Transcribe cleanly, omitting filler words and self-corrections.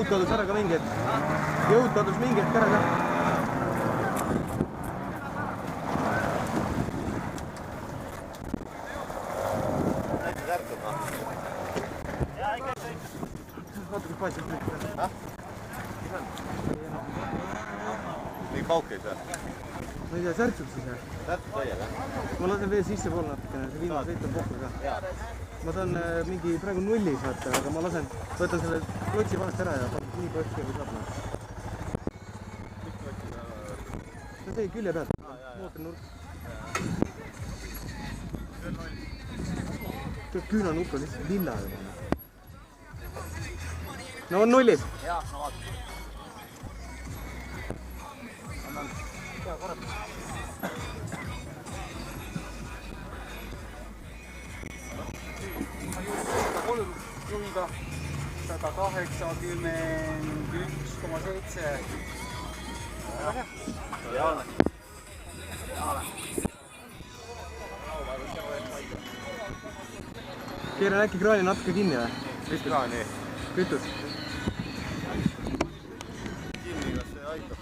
jõud kadus ära ka mingi hetk. Jõud kadus mingi hetk ära ka. Näitad ärkama? Vaata, kus paatsid kõik. Mingi pauk ei saa? Ma ei tea, särtsub siis jah? Särtsub täiega. Ma lasen veel sisse pool natukene, see viimane sõit on pohku ka. Ma saan mingi praegu nullis vaata, aga ma lasen, võtan selle klotsi vahest ära ja panen nii põhjus kui saab. See on see külje pealt, mootornurk. Küünanukk on lihtsalt lilla juba. No on nullis? Jaa, ma vaatan. Juhiga 181,7. Keeran äkki kraani natuke kinni või? Mis kraani? Kütus. Kinni, kas see aitab?